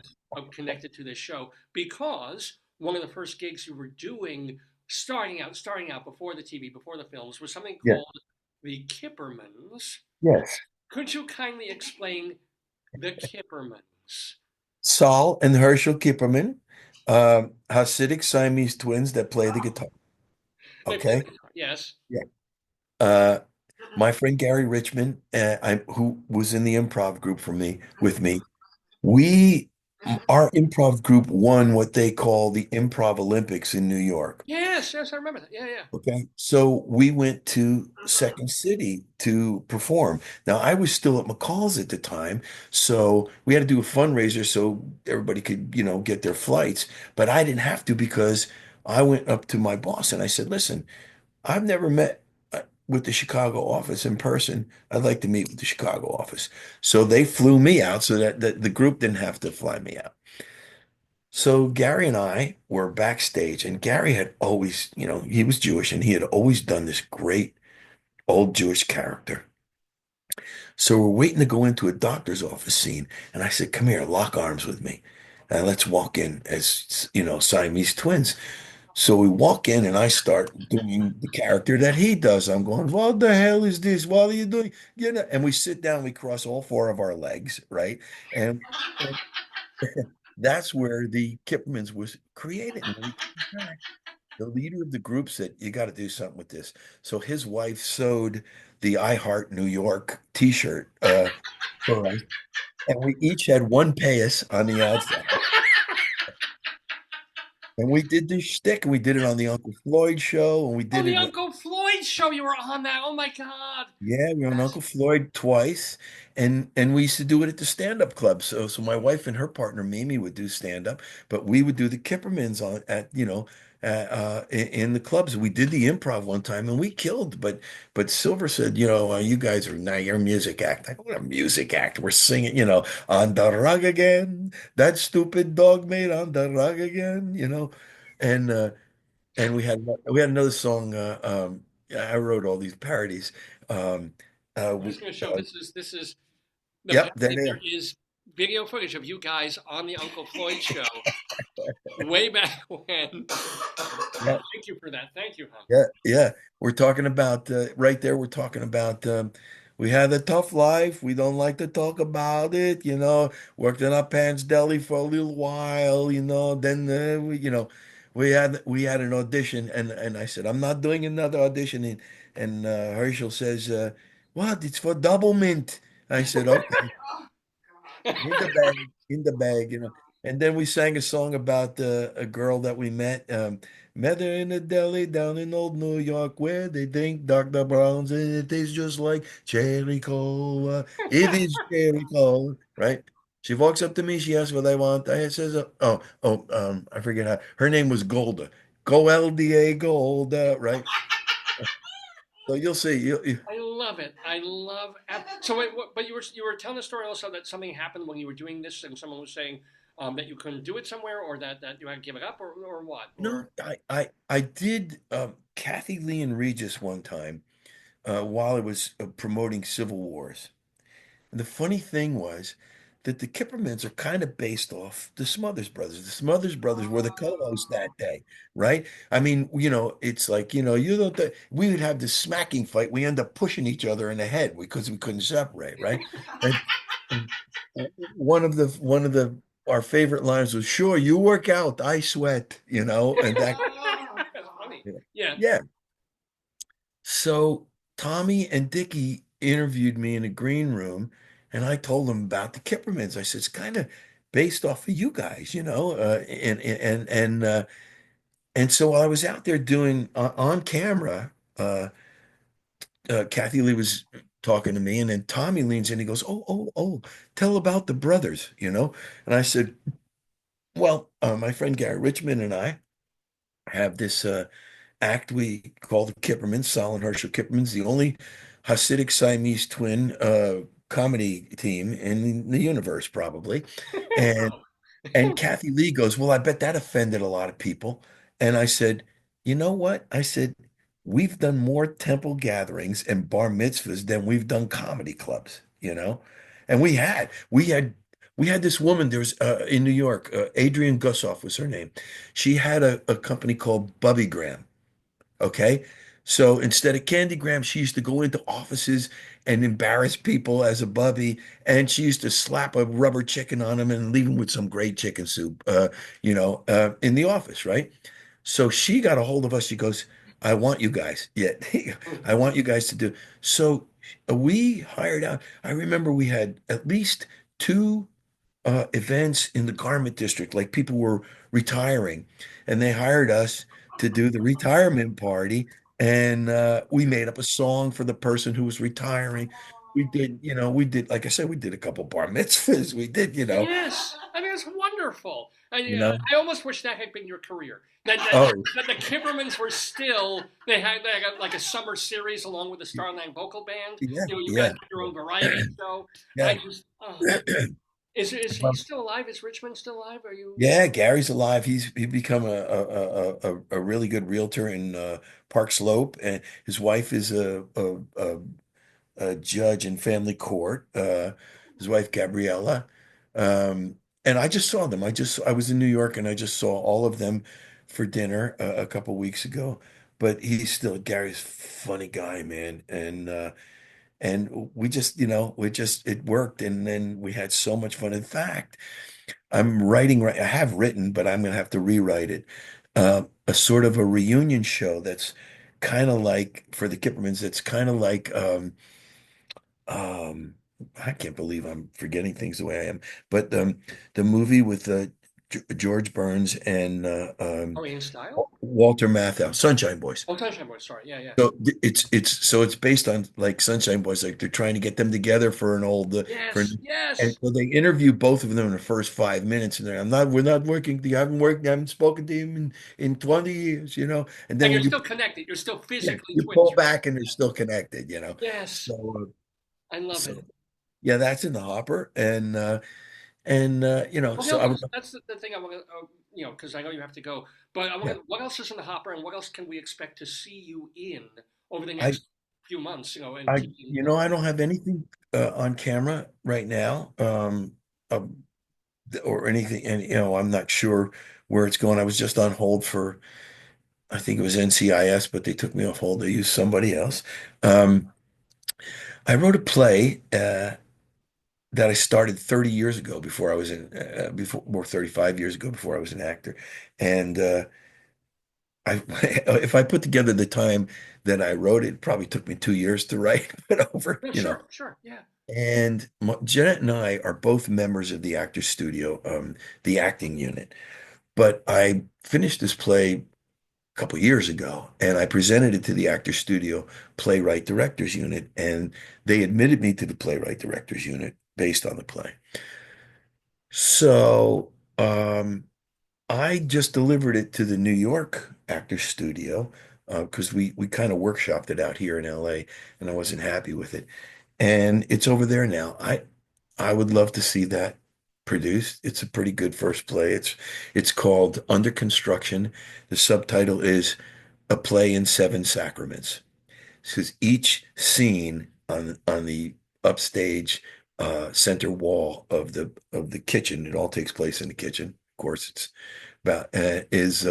connected to this show, because one of the first gigs you were doing, starting out before the TV, before the films, was something Yeah. called the Kippermans. Yes. Could you kindly explain the Kippermans? Saul and Herschel Kipperman, Hasidic Siamese twins that play the guitar. They play the Okay. guitar, yes. Yeah. Uh, my friend Gary Richmond, who was in the improv group with me, we, our improv group won what they call the Improv Olympics in New York. Yes, yes, I remember that. Yeah, yeah. Okay. So we went to Second City to perform. Now, I was still at McCall's at the time, so we had to do a fundraiser so everybody could, get their flights. But I didn't have to because I went up to my boss and I said, listen, I've never met. with the Chicago office in person. I'd like to meet with the Chicago office. So they flew me out so that the group didn't have to fly me out. So Gary and I were backstage, and Gary had always, he was Jewish and he had always done this great old Jewish character. So we're waiting to go into a doctor's office scene. And I said, come here, lock arms with me. And let's walk in as, Siamese twins. So we walk in and I start doing the character that he does. I'm going, what the hell is this? What are you doing? And we sit down, we cross all four of our legs, right? And that's where the Kippermans was created. And when we came back, the leader of the group said, you got to do something with this. So his wife sewed the I Heart New York t-shirt for us. And we each had one payas on the outside. And we did this shtick, and we did it on the Uncle Floyd show, and we Oh, did the it. Uncle Floyd show. You were on that. Oh my God. Yeah, we were on That's Uncle Floyd twice, and we used to do it at the stand-up club. So my wife and her partner Mimi would do stand-up, but we would do the Kippermans on at in the clubs. We did the improv one time and we killed, but Silver said, you guys are now you're a music act. I go, what a music act? We're singing, on the rug again. That stupid dog made on the rug again, and. And we had another song. I wrote all these parodies. Um, I was going to show. This is yep, there apparently they there are. is video footage of you guys on the Uncle Floyd show way back when. Yeah, Thank you for that. Thank you, hon. yeah, yeah. We're talking about right there. We're talking about we had a tough life. We don't like to talk about it. Worked in our pants deli for a little while. Then we had an audition, and I said I'm not doing another audition. And Herschel says, "What? It's for Double Mint." I said, "Okay." In the bag, in the bag. And then we sang a song about a girl that we met her in a deli down in old New York where they drink Dr. Brown's and it tastes just like cherry cola. It is cherry cola, right? She walks up to me, she asks what I want. I says, I forget how. Her name was Golda. Go LDA Golda, right? So you'll see. I love it. I love. So wait, but you were telling the story also that something happened when you were doing this, and someone was saying that you couldn't do it somewhere, or that you had to give it up, or what, No, or I did Kathy Lee and Regis one time while I was promoting Civil Wars. And the funny thing was that the Kippermans are kind of based off the Smothers Brothers. The Smothers Brothers were the co-hosts that day, right? I mean, it's like, you don't, we would have this smacking fight. We end up pushing each other in the head because we couldn't separate, right? And, and one of the our favorite lines was, "Sure, you work out, I sweat," and that, that's funny. yeah. Yeah. Yeah. So Tommy and Dickie interviewed me in a green room, and I told them about the Kippermans. I said it's kind of based off of you guys, and so while I was out there doing on camera, Kathy Lee was talking to me, and then Tommy leans in. He goes, "Oh, oh, oh, tell about the brothers." And I said, "Well, my friend Gary Richmond and I have this." Act we call the Kippermans, Sol and Herschel Kippermans, the only Hasidic Siamese twin comedy team in the universe, probably. And Wow. and Kathy Lee goes, well, I bet that offended a lot of people. And I said, you know what? I said, we've done more temple gatherings and bar mitzvahs than we've done comedy clubs. And we had this woman, there was in New York, Adrienne Gussoff was her name. She had a company called Bubby Graham. Okay. So instead of Candygram, she used to go into offices and embarrass people as a bubby. And she used to slap a rubber chicken on them and leave them with some great chicken soup, in the office, right? So she got a hold of us. She goes, I want you guys. Yeah, I want you guys to do. So we hired out. I remember we had at least two events in the garment district, like people were retiring, and they hired us to do the retirement party. And we made up a song for the person who was retiring. We did, like I said, we did a couple bar mitzvahs. We did. Yes, I mean it's wonderful. you know? I almost wish that had been your career. Oh, That the Kippermans were still they had like a summer series along with the Starland Vocal Band. yeah, You know, you guys yeah, have your own variety show. I yeah. just is he still alive? Is Richmond still alive? Are you? Yeah, Gary's alive. He become a really good realtor in Park Slope, and his wife is a judge in family court. His wife Gabriella, and I just saw them. I was in New York, and I just saw all of them for dinner a couple weeks ago. But he's still Gary's funny guy, man, and we just it worked, and then we had so much fun. In fact. I'm writing, I have written, but I'm going to have to rewrite it. A sort of a reunion show that's kind of like for the Kippermans. It's kind of like um, I can't believe I'm forgetting things the way I am. But the movie with George Burns and Oh, in style? Walter Matthau, Sunshine Boys. Oh, Sunshine Boy. Sorry. Yeah, yeah. So it's based on like Sunshine Boys, like they're trying to get them together for an old for Yes, and yes. so they interview both of them in the first 5 minutes, and they're we're not working. You haven't worked, I haven't spoken to him in 20 years, and And then you're when still connected. You're still physically you twins, pull right? back and they're still connected. Yes, So I love so it. yeah, that's in the hopper, What so I would else? That's the thing I want to, because I know you have to go. But I want yeah to. What else is in the hopper, and what else can we expect to see you in over the I next few months? In TV and film. I don't have anything on camera right now. Uh, or anything. And, I'm not sure where it's going. I was just on hold for, I think it was NCIS, but they took me off hold. They used somebody else. Um, I wrote a play that I started 30 years ago before I was before, more 35 years ago before I was an actor. And I, if I put together the time that I wrote it, probably took me 2 years to write it over. Yeah, sure, sure, yeah. And Jeanette and I are both members of the Actors Studio, the acting unit. But I finished this play a couple years ago, and I presented it to the Actors Studio Playwright Directors Unit, and they admitted me to the Playwright Directors Unit based on the play. So I just delivered it to the New York Actors Studio because we kind of workshopped it out here in LA, and I wasn't happy with it. And it's over there now. I would love to see that produced. It's a pretty good first play. It's called Under Construction. The subtitle is A Play in Seven Sacraments. Because each scene on the upstage center wall of the kitchen, it all takes place in the kitchen. Of course, it's about is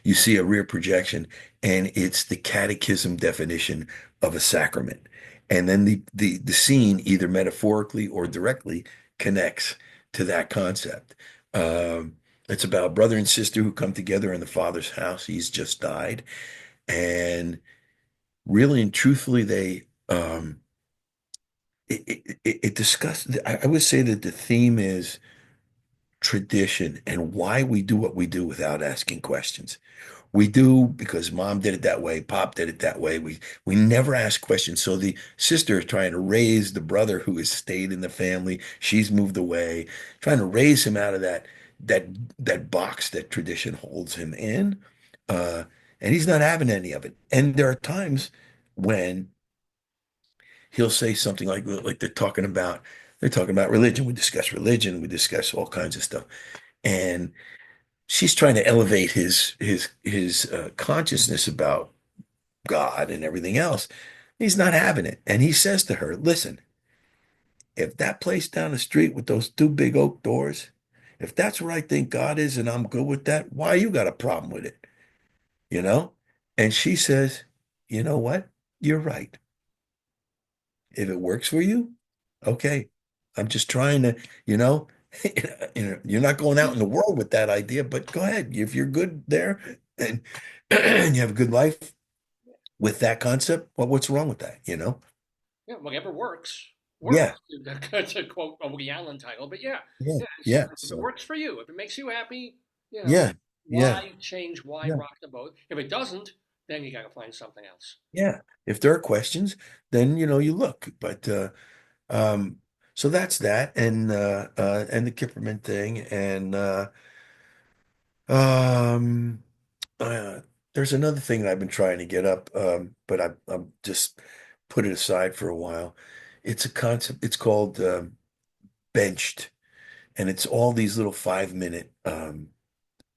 you see a rear projection, and it's the catechism definition of a sacrament. And then the scene, either metaphorically or directly, connects to that concept. It's about a brother and sister who come together in the father's house. He's just died. And really and truthfully, it discussed, I would say that the theme is tradition and why we do what we do without asking questions. We do because mom did it that way, pop did it that way. We never ask questions. So the sister is trying to raise the brother who has stayed in the family. She's moved away, trying to raise him out of that that box that tradition holds him in. Uh, and he's not having any of it. And there are times when he'll say something like they're talking about religion. We discuss religion, we discuss all kinds of stuff. And she's trying to elevate his consciousness about God and everything else. He's not having it. And he says to her, listen, if that place down the street with those two big oak doors, if that's where I think God is and I'm good with that, why you got a problem with it? You know? And she says, you know what? You're right. If it works for you, okay. I'm just trying to, you know, you're not going out in the world with that idea, but go ahead. If you're good there and, and you have a good life with that concept, well, what's wrong with that? Yeah, whatever works, Yeah, works. To quote a Woody Allen title, but yeah, yeah, yeah. yeah. If it So, works for you, if it makes you happy, yeah, yeah, why change? Why yeah, rock the boat? If it doesn't, then you got to find something else. yeah. If there are questions, then you look. But um, so that's that, and the Kipperman thing, and um, there's another thing that I've been trying to get up, but I'm just put it aside for a while. It's a concept. It's called Benched, and it's all these little 5 minute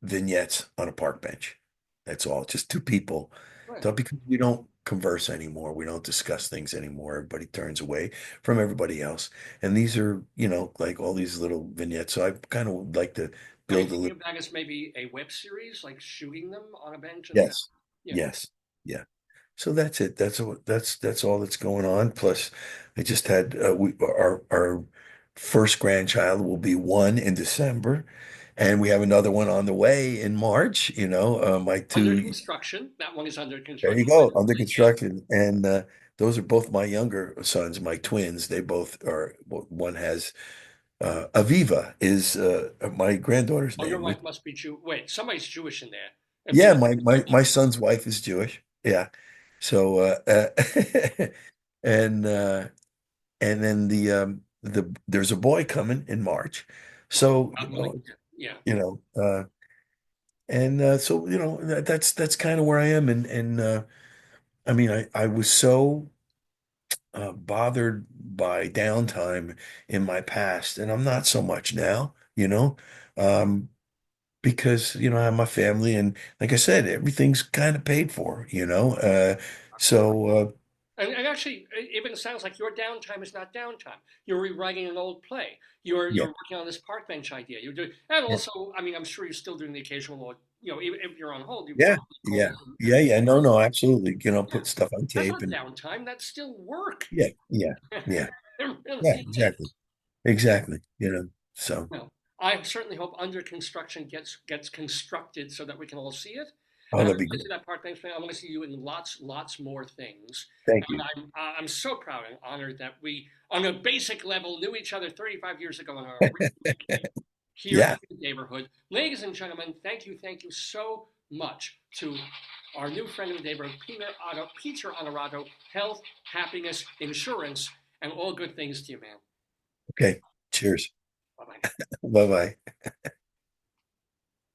vignettes on a park bench. That's all. Just two people. Right. Because we don't converse anymore. We don't discuss things anymore. Everybody turns away from everybody else. And these are, like all these little vignettes. So I kind of would like to Are you build a thinking little. of that as maybe a web series, like shooting them on a bench and Yes. yeah. Yes. Yeah. So that's it. That's all that's going on. Plus, I just had our first grandchild will be 1 in December, and we have another one on the way in March. My Under two. construction. That one is under There you construction. go, under Yeah. construction, and those are both my younger sons, my twins. They both are. Well, one has Aviva is my granddaughter's Oh, your name. wife must be Jew. Wait, somebody's Jewish in there. If Yeah, there's my son's wife is Jewish. Yeah. So and and then there's a boy coming in March. oh, So, I'm like, yeah. you know, and so that's kind of where I am, and I mean I was so bothered by downtime in my past, and I'm not so much now, um, because I have my family, and like I said, everything's kind of paid for, so And actually, it even sounds like your downtime is not downtime. You're rewriting an old play. You're yeah, working on this park bench idea. You're doing, and yeah, also, I mean, I'm sure you're still doing the occasional, even if you're on hold, you yeah, probably yeah, call and yeah, yeah. No, no, absolutely. yeah, Put stuff on that's tape, not and downtime. That's still work. yeah, yeah, yeah, It yeah, really is. exactly, exactly. So Well, I certainly hope under construction gets constructed so that we can all see it. oh, And I that'd be want to great. see that park bench thing. I want to see you in lots more things. Thank And you, I'm so proud and honored that we, on a basic level, knew each other 35 years ago in our original game here yeah. in the neighborhood. Ladies and gentlemen, thank you so much to our new friend in the neighborhood, Peter Onorato, health, happiness, insurance, and all good things to you, man. Okay, cheers. Bye bye. Bye bye.